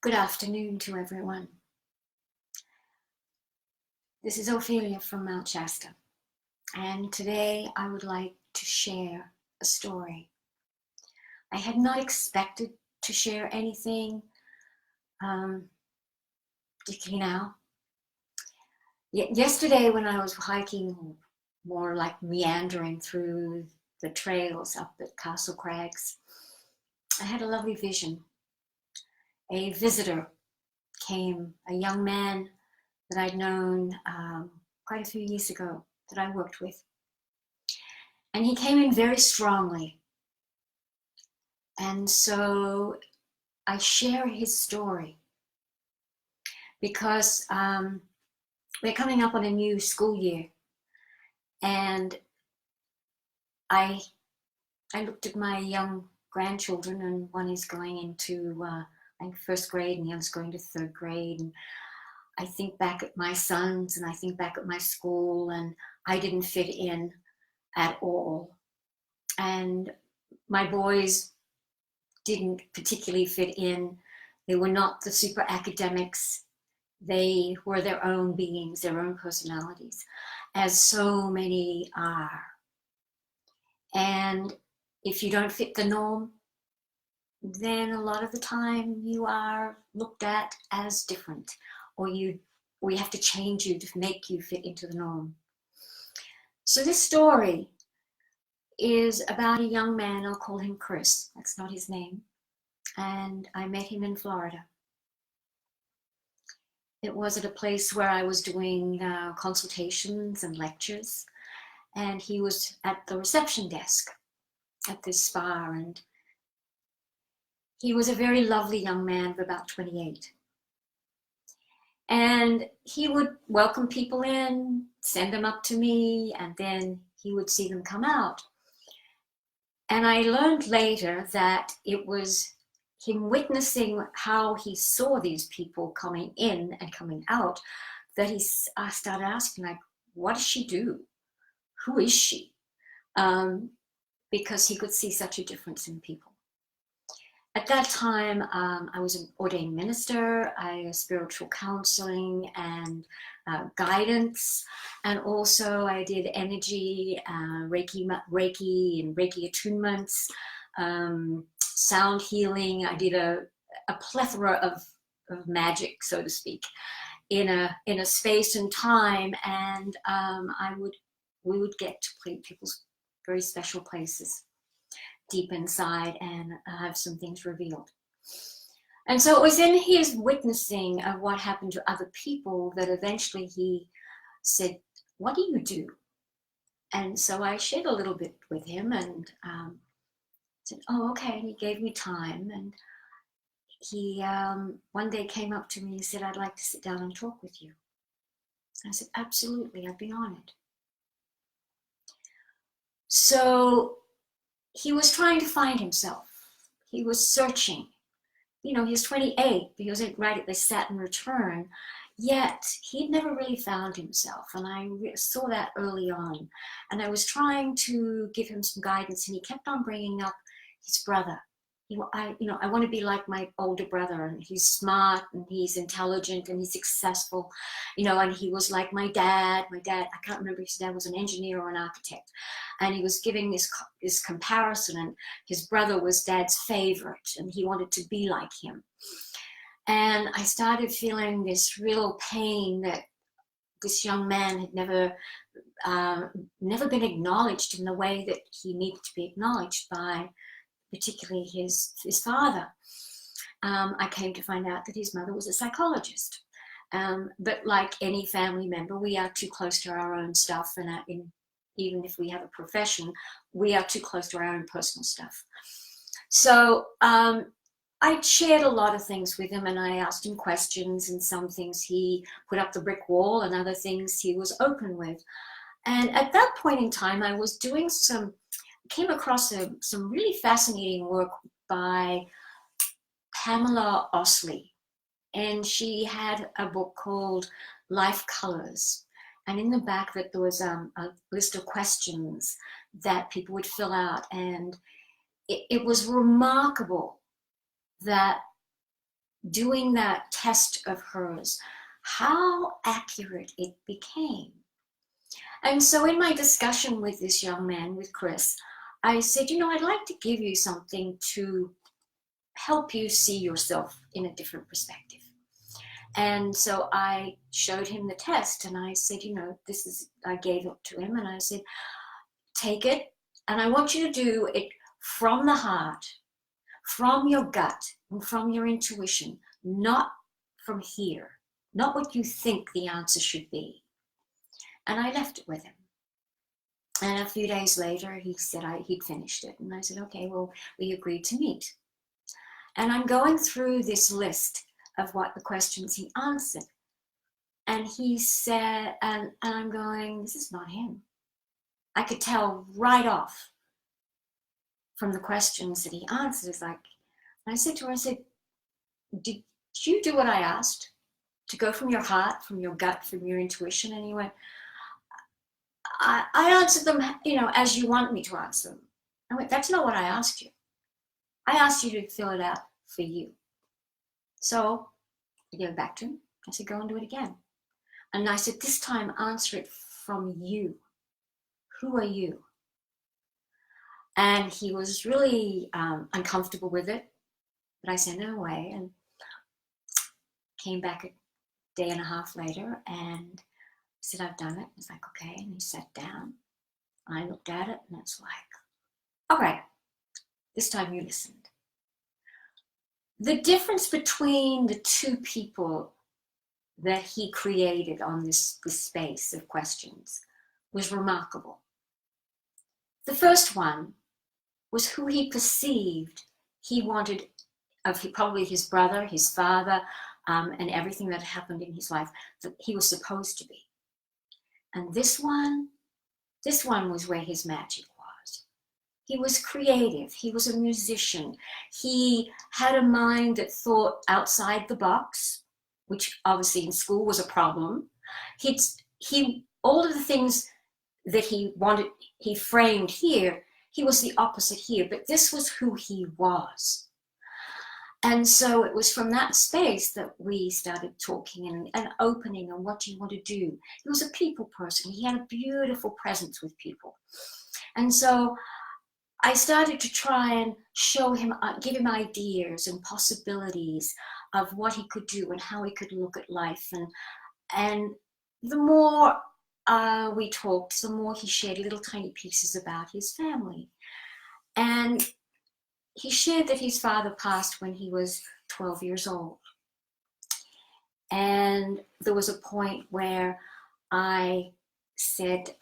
Good afternoon to everyone. This is Ophelia from Mount Shasta, and today I would like to share a story. I had not expected to share anything, particularly now. Yesterday when I was hiking, more like meandering through the trails up at Castle Crags, I had a lovely vision. A visitor came, a young man that I'd known quite a few years ago that I worked with. And he came in very strongly. And so I share his story because we're coming up on a new school year. And I looked at my young grandchildren, and one is going into I think first grade and the other's going to third grade. And I think back at my sons and I think back at my school, and I didn't fit in at all. And my boys didn't particularly fit in. They were not the super academics. They were their own beings, their own personalities, as so many are. And if you don't fit the norm, then a lot of the time you are looked at as different, or we have to change you to make you fit into the norm. So this story is about a young man, I'll call him Chris, that's not his name, and I met him in Florida. It was at a place where I was doing consultations and lectures, and he was at the reception desk at this spa, and he was a very lovely young man of about 28. And he would welcome people in, send them up to me, and then he would see them come out. And I learned later that it was him witnessing how he saw these people coming in and coming out that he started asking, like, what does she do? Who is she? Because he could see such a difference in people. At that time, I was an ordained minister. I did spiritual counseling and guidance, and also I did energy, Reiki and Reiki attunements, sound healing. I did a plethora of magic, so to speak, in a space and time, and we would get to people's very special places deep inside and have some things revealed. And so it was in his witnessing of what happened to other people that eventually he said, what do you do? And so I shared a little bit with him and said, oh, okay. And he gave me time. And he one day came up to me and said, I'd like to sit down and talk with you. I said, absolutely, I'd be honored. So he was trying to find himself. He was searching. You know, he was 28. He was right at the Saturn return. Yet he'd never really found himself. And I saw that early on. And I was trying to give him some guidance. And he kept on bringing up his brother. I want to be like my older brother, and he's smart and he's intelligent and he's successful, and he was like my dad. I can't remember if his dad was an engineer or an architect. And he was giving this comparison, and his brother was dad's favorite and he wanted to be like him. And I started feeling this real pain that this young man had never been acknowledged in the way that he needed to be acknowledged by particularly his father. I came to find out that his mother was a psychologist. But like any family member, we are too close to our own stuff, and even if we have a profession, we are too close to our own personal stuff. So I shared a lot of things with him, and I asked him questions, and some things he put up the brick wall, and other things he was open with. And at that point in time, I was doing came across some really fascinating work by Pamela Osley. And she had a book called Life Colors. And in the back of it, there was a list of questions that people would fill out. And it was remarkable that doing that test of hers, how accurate it became. And so in my discussion with this young man, with Chris, I said, I'd like to give you something to help you see yourself in a different perspective. And so I showed him the test and I said, I gave it to him and I said, take it and I want you to do it from the heart, from your gut and from your intuition, not from here, not what you think the answer should be. And I left it with him. And a few days later, he said he'd finished it. And I said, okay, well, we agreed to meet. And I'm going through this list of what the questions he answered. And he said, and I'm going, this is not him. I could tell right off from the questions that he answered. It's like, and I said to her, did you do what I asked? To go from your heart, from your gut, from your intuition? And he went, I answered them, as you want me to answer them. I went, that's not what I asked you. I asked you to fill it out for you. So I gave it back to him. I said, go and do it again. And I said, this time answer it from you. Who are you? And he was really uncomfortable with it. But I sent it away and came back a day and a half later and said, I've done it. He's like, okay. And he sat down. I looked at it and it's like, all right, this time you listened. The difference between the two people that he created on this space of questions was remarkable. The first one was who he perceived he wanted of probably his brother, his father, and everything that happened in his life that he was supposed to be. And this one was where his magic was. He was creative. He was a musician. He had a mind that thought outside the box, which obviously in school was a problem. All of the things that he wanted, he framed here, he was the opposite here, but this was who he was. And so it was from that space that we started talking and opening on what do you want to do. He was a people person. He had a beautiful presence with people. And so I started to try and show him, give him ideas and possibilities of what he could do and how he could look at life. And the more we talked, the more he shared little tiny pieces about his family. And he shared that his father passed when he was 12 years old. And there was a point where I said,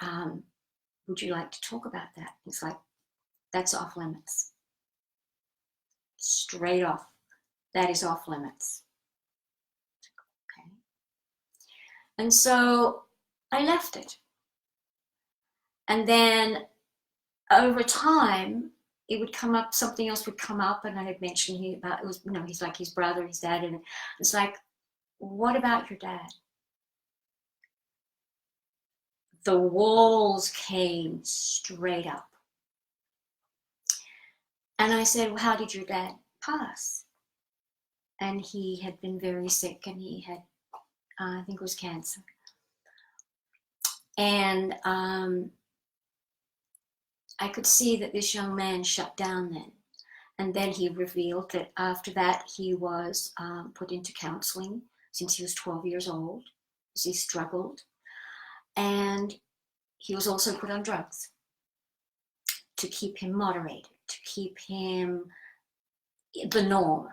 would you like to talk about that? It's like, that's off limits. Straight off. That is off limits. Okay. And so I left it. And then over time, it would come up, something else would come up, and I had mentioned it was, he's like his brother, his dad, and it's like, what about your dad? The walls came straight up. And I said, well, how did your dad pass? And he had been very sick, and he had, I think it was cancer. And I could see that this young man shut down then. And then he revealed that after that, he was put into counseling since he was 12 years old, because he struggled. And he was also put on drugs to keep him moderated, to keep him the norm.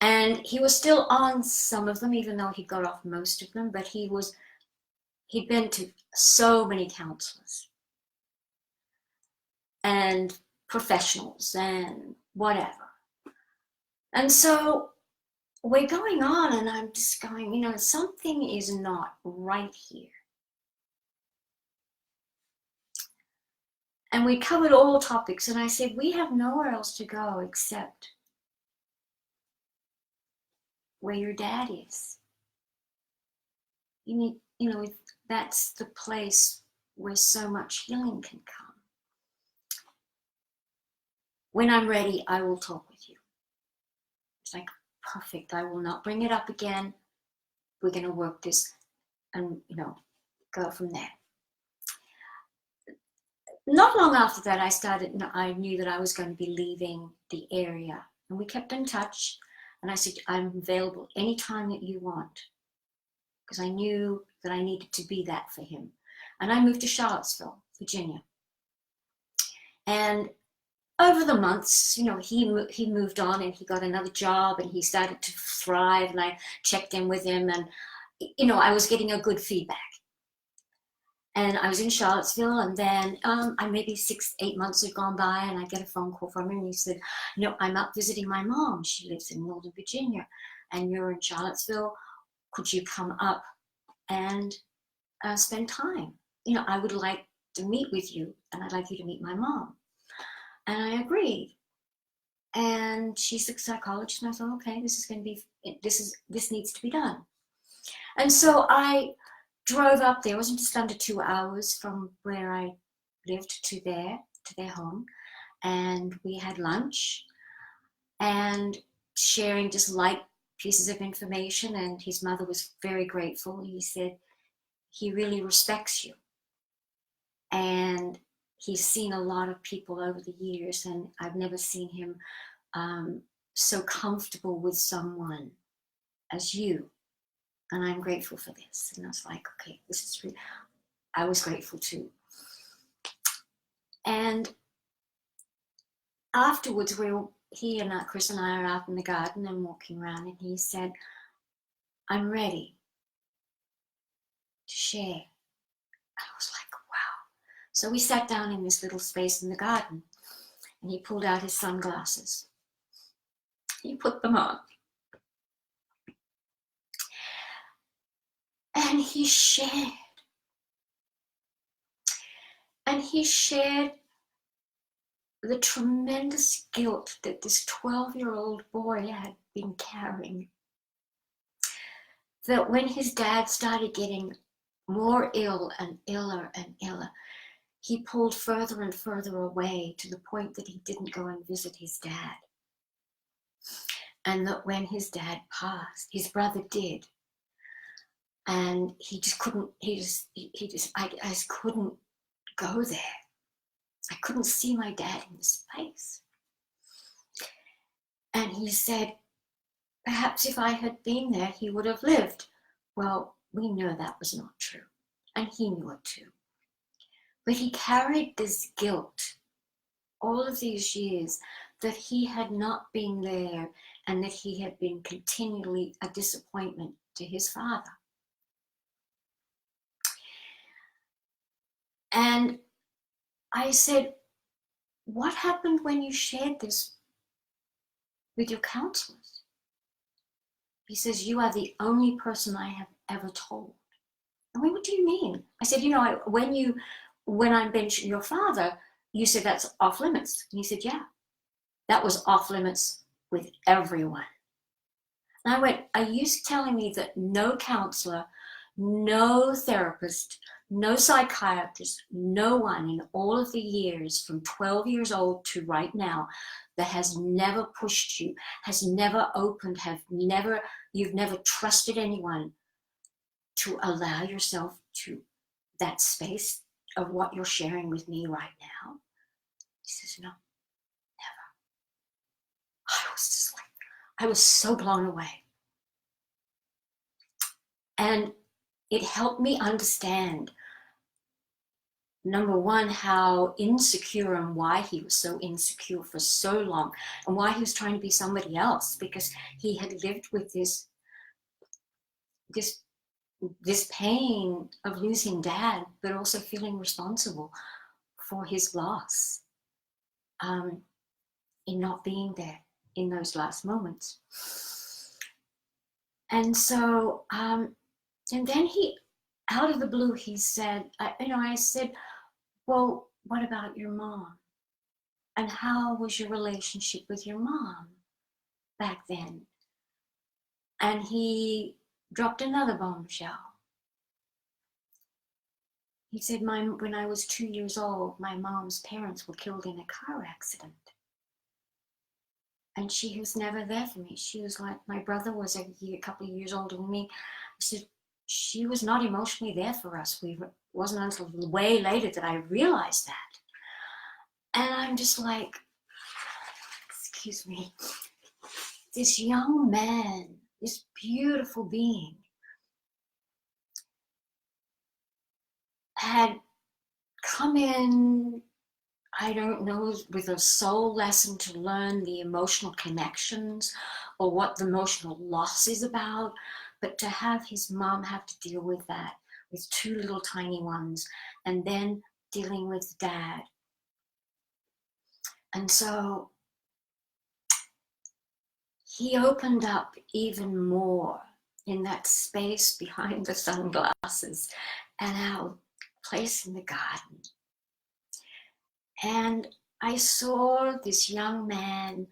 And he was still on some of them, even though he got off most of them, but he'd been to so many counselors and professionals and whatever. And so we're going on, and I'm just going, something is not right here. And we covered all topics, and I said, we have nowhere else to go except where your dad is. You need, that's the place where so much healing can come. When I'm ready, I will talk with you. It's like, perfect. I will not bring it up again. We're going to work this and, go from there. Not long after that, I knew that I was going to be leaving the area, and we kept in touch. And I said, I'm available anytime that you want, because I knew that I needed to be that for him. And I moved to Charlottesville, Virginia. And over the months, he moved on and he got another job and he started to thrive, and I checked in with him, and, I was getting a good feedback. And I was in Charlottesville, and then maybe 6-8 months had gone by, and I get a phone call from him, and he said, I'm up visiting my mom. She lives in Northern Virginia, and you're in Charlottesville. Could you come up and spend time? I would like to meet with you, and I'd like you to meet my mom. And I agreed. And she's a psychologist, and I thought, okay, this needs to be done. And so I drove up there. It was just under 2 hours from where I lived to their home. And we had lunch and sharing just light pieces of information. And his mother was very grateful. He said he really respects you. And he's seen a lot of people over the years, and I've never seen him so comfortable with someone as you. And I'm grateful for this. And I was like, okay, this is really, I was grateful too. And afterwards, he and Chris and I are out in the garden and walking around, and he said, I'm ready to share. And I was like, wow. So we sat down in this little space in the garden, and he pulled out his sunglasses. He put them on. And he shared. And he shared the tremendous guilt that this 12-year-old boy had been carrying. That when his dad started getting more ill and iller and iller, he pulled further and further away to the point that he didn't go and visit his dad. And that when his dad passed, his brother did. And he just couldn't, I just couldn't go there. I couldn't see my dad in this place. And he said, perhaps if I had been there, he would have lived. Well, we know that was not true. And he knew it too. But he carried this guilt all of these years that he had not been there, and that he had been continually a disappointment to his father. And I said, what happened when you shared this with your counselors? He says, you are the only person I have ever told. I mean, what do you mean? I said, when I mentioned your father, you said that's off limits. And he said, yeah, that was off limits with everyone. And I went, are you telling me that no counselor, no therapist, no psychiatrist, no one in all of the years from 12 years old to right now that has never pushed you, has never opened, you've never trusted anyone to allow yourself to that space of what you're sharing with me right now? He says, no, never. I was so blown away. And it helped me understand, number one, how insecure and why he was so insecure for so long, and why he was trying to be somebody else, because he had lived with this pain of losing dad, but also feeling responsible for his loss in not being there in those last moments. And so, and then he, out of the blue, he said, I said, well, what about your mom? And how was your relationship with your mom back then? And he dropped another bombshell. He said, when I was 2 years old, my mom's parents were killed in a car accident. And she was never there for me. She was like, my brother was a couple of years older than me. I said, she was not emotionally there for us. It wasn't until way later that I realized that. And I'm just like, excuse me, this young man, this beautiful being, had come in, I don't know, with a soul lesson to learn the emotional connections or what the emotional loss is about, but to have his mom have to deal with that, with two little tiny ones, and then dealing with dad. And so he opened up even more in that space behind the sunglasses and our place in the garden. And I saw this young man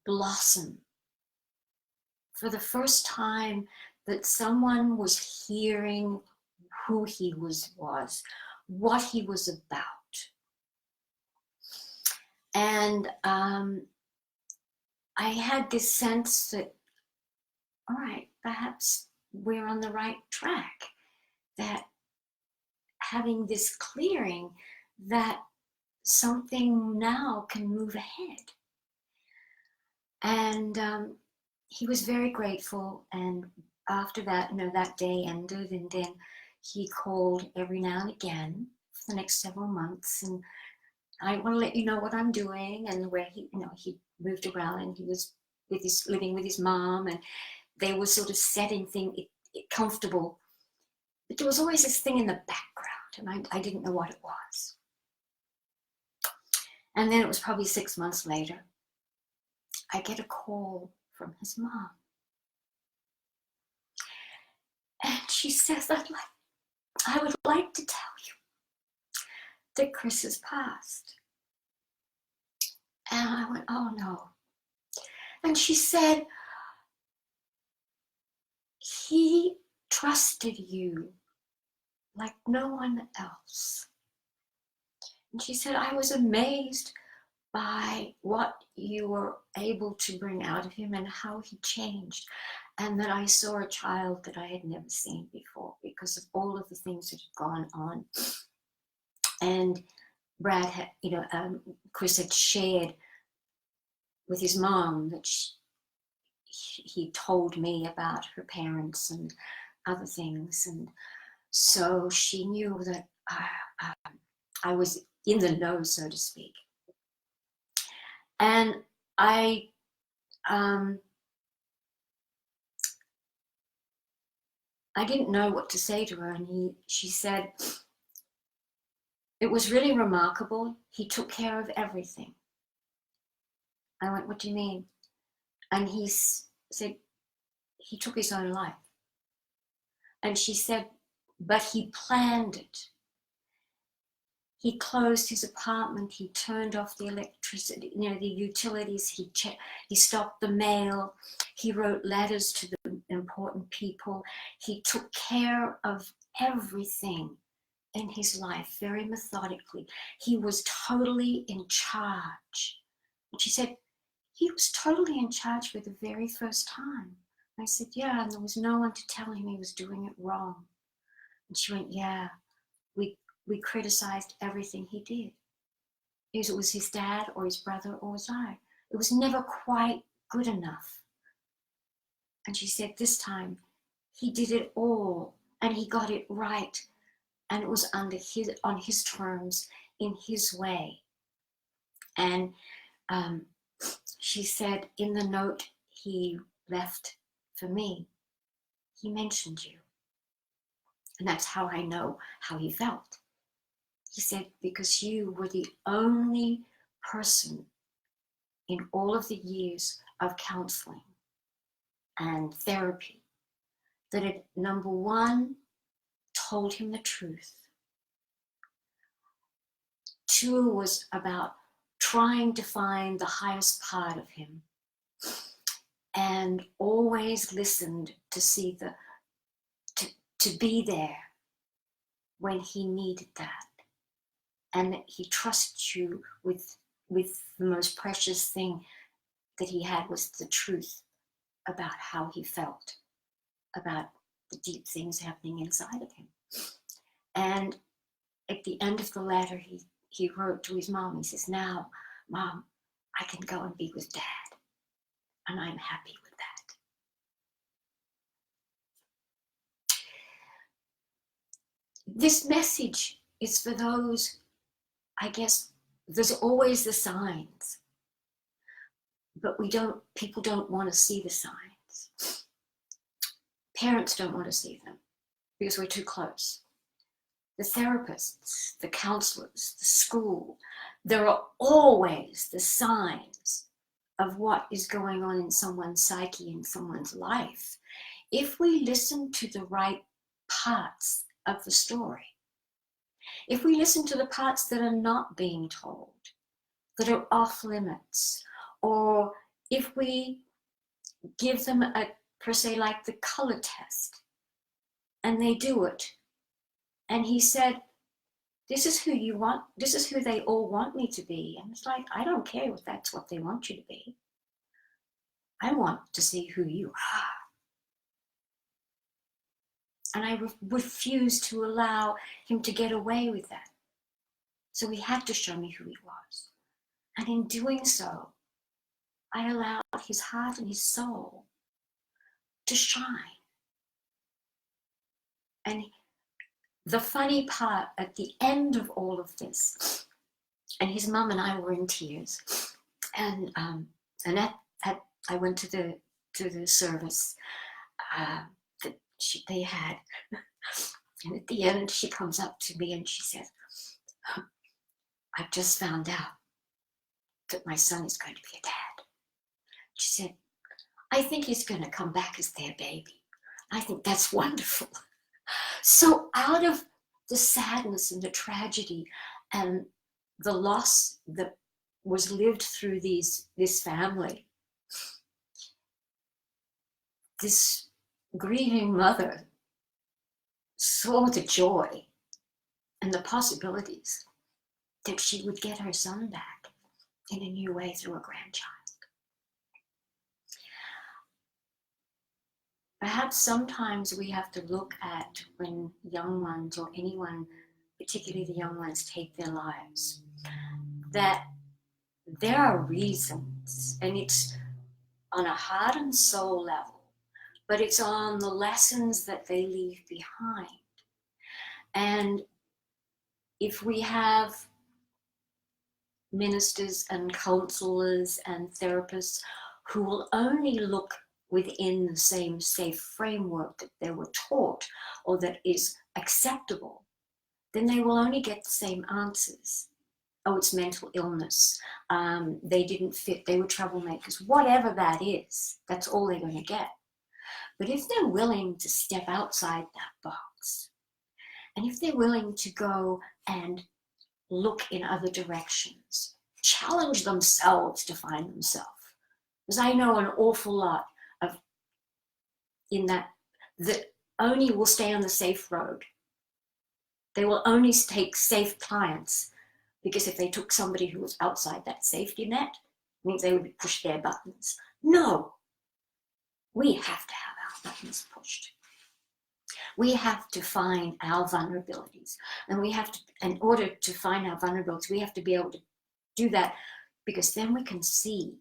blossom for the first time, that someone was hearing who he was, what he was about. And I had this sense that, all right, perhaps we're on the right track, that having this clearing, that something now can move ahead. And he was very grateful. And after that, that day ended, and then he called every now and again for the next several months. And I want to let you know what I'm doing, and where he moved around, and he was living with his mom, and they were sort of setting things comfortable. But there was always this thing in the background, and I didn't know what it was. And then it was probably 6 months later, I get a call from his mom. And she says, I would like to tell you that Chris has passed. And I went, oh no. And she said, he trusted you like no one else. And she said, I was amazed by what you were able to bring out of him and how he changed. And that I saw a child that I had never seen before because of all of the things that had gone on. And Brad had, Chris had shared with his mom that he told me about her parents and other things. And so she knew that I was in the know, so to speak. And I didn't know what to say to her, and she said, it was really remarkable. He took care of everything. I went, what do you mean? And he said, he took his own life. And she said, but he planned it. He closed his apartment. He turned off the electricity, the utilities. He stopped the mail. He wrote letters to the important people. He took care of everything in his life very methodically. He was totally in charge. And she said, he was totally in charge for the very first time. I said, yeah, and there was no one to tell him he was doing it wrong. And she went, yeah, we criticized everything he did. It was his dad or his brother or was I. It was never quite good enough. And she said, this time he did it all and he got it right. And it was on his terms, in his way. And she said, in the note he left for me, he mentioned you. And that's how I know how he felt. He said, because you were the only person in all of the years of counseling and therapy that had, number one, told him the truth. 2 was about trying to find the highest part of him and always listened to see to be there when he needed that. And that he trusts you with the most precious thing that he had was the truth about how he felt, about the deep things happening inside of him. And at the end of the letter, he wrote to his mom. He says, now, Mom, I can go and be with Dad, and I'm happy with that. This message is for those, I guess, there's always the signs, but people don't want to see the signs. Parents don't want to see them because we're too close. The therapists, the counselors, the school, there are always the signs of what is going on in someone's psyche, in someone's life. If we listen to the right parts of the story, if we listen to the parts that are not being told, that are off limits, or if we give them a, per se, like the color test, and they do it, and he said, this is who you want, this is who they all want me to be. And it's like, I don't care if that's what they want you to be. I want to see who you are. And I refused to allow him to get away with that. So he had to show me who he was. And in doing so, I allowed his heart and his soul to shine. And the funny part at the end of all of this, and his mum and I were in tears, and I went to the service that they had, and at the end she comes up to me and she says, I've just found out that my son is going to be a dad. She said, I think he's going to come back as their baby. I think that's wonderful. So out of the sadness and the tragedy and the loss that was lived through this family, this grieving mother saw the joy and the possibilities that she would get her son back in a new way through a grandchild. Perhaps sometimes we have to look at when young ones, or anyone, particularly the young ones, take their lives, that there are reasons, and it's on a heart and soul level, but it's on the lessons that they leave behind. And if we have ministers and counselors and therapists who will only look within the same safe framework that they were taught or that is acceptable, then they will only get the same answers. Oh, it's mental illness. They didn't fit. They were troublemakers. Whatever that is, that's all they're going to get. But if they're willing to step outside that box, and if they're willing to go and look in other directions, challenge themselves to find themselves, because I know an awful lot of in that only will stay on the safe road. They will only take safe clients, because if they took somebody who was outside that safety net, it means they would push their buttons. No, we have to have our buttons pushed. We have to find our vulnerabilities, and we have to, in order to find our vulnerabilities, we have to be able to do that, because then we can see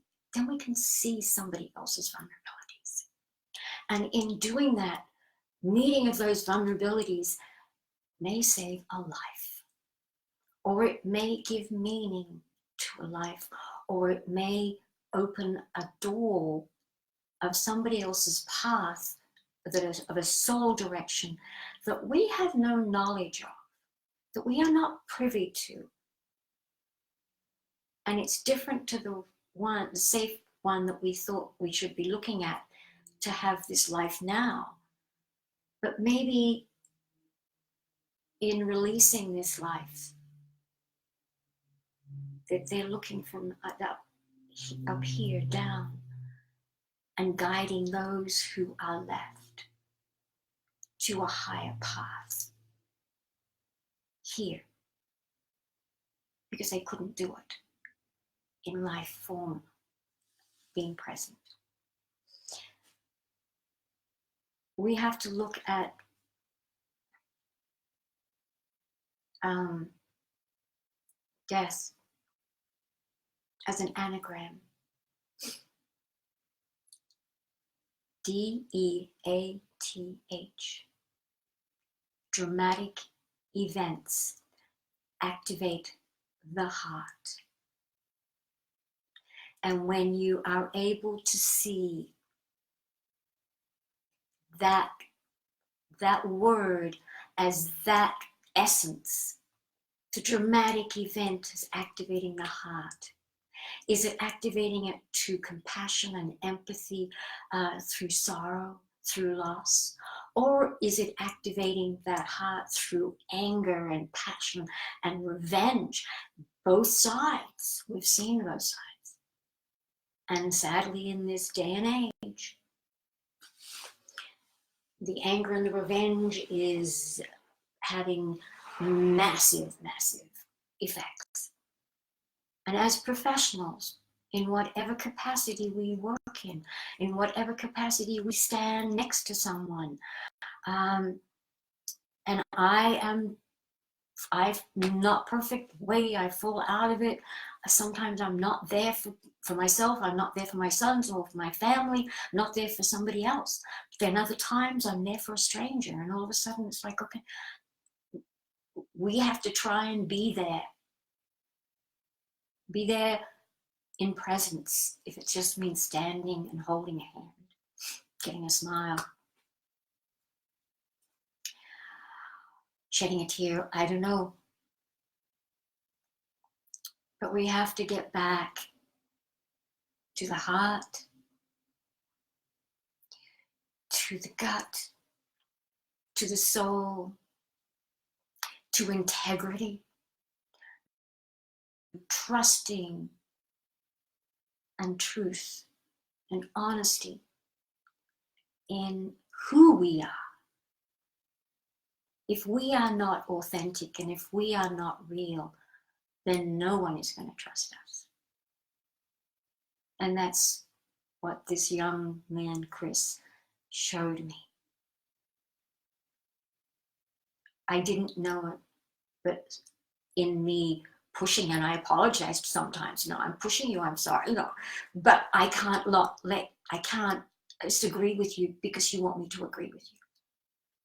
somebody else's vulnerabilities. And in doing that, meeting of those vulnerabilities may save a life, or it may give meaning to a life, or it may open a door of somebody else's path, that is of a soul direction that we have no knowledge of, that we are not privy to. And it's different to the safe one that we thought we should be looking at to have this life now. But maybe in releasing this life, that they're looking from up here down and guiding those who are left to a higher path here, because they couldn't do it in life form being present. We have to look at death as an anagram. DEATH. Dramatic events activate the heart. And when you are able to see that word as that essence, the dramatic event is activating the heart. Is it activating it to compassion and empathy through sorrow, through loss? Or is it activating that heart through anger and passion and revenge? Both sides. We've seen both sides. And sadly, in this day and age, the anger and the revenge is having massive, massive effects. And as professionals, in whatever capacity we work in whatever capacity we stand next to someone, and I'm not perfect way, I fall out of it. Sometimes I'm not there for myself, I'm not there for my sons or for my family, I'm not there for somebody else. But then other times I'm there for a stranger, and all of a sudden it's like, okay, we have to try and be there in presence, if it just means standing and holding a hand, getting a smile, shedding a tear, I don't know. But we have to get back to the heart, to the gut, to the soul, to integrity, trusting and truth and honesty in who we are. If we are not authentic and if we are not real, then no one is going to trust us. And that's what this young man, Chris, showed me. I didn't know it, but in me pushing, and I apologized sometimes, no, I'm pushing you, I'm sorry, no, but I can't I can't disagree with you because you want me to agree with you.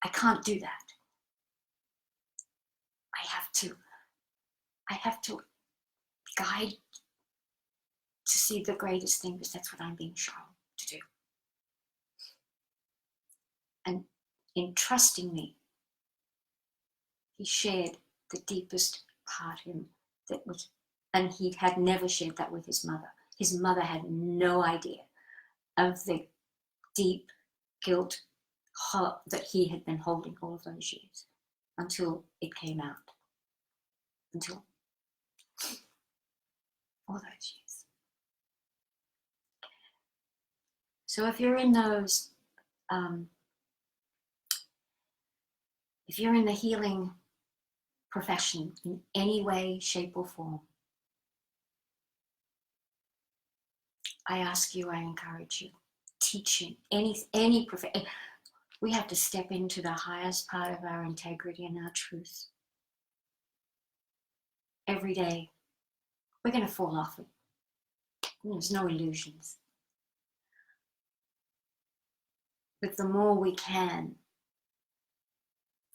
I can't do that. I have to guide to see the greatest thing, because that's what I'm being shown to do. And in trusting me, he shared the deepest part of him and he had never shared that with his mother. His mother had no idea of the deep guilt that he had been holding all of those years until it came out. Until all those years. So if you're in those, if you're in the healing profession in any way, shape, or form, I ask you, I encourage you, teaching, any profession, we have to step into the highest part of our integrity and our truth. Every day, we're going to fall off it. There's no illusions. But the more we can,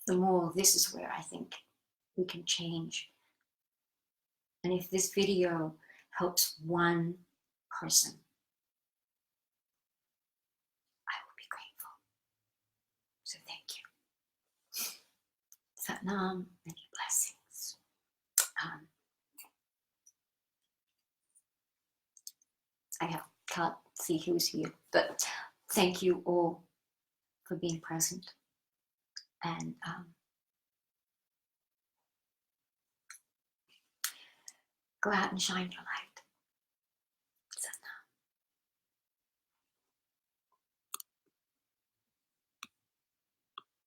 the more, this is where I think we can change. And if this video helps one person, I will be grateful. So thank you. Satnam, many blessings. I can't see who's here, but thank you all for being present. And go out and shine your light.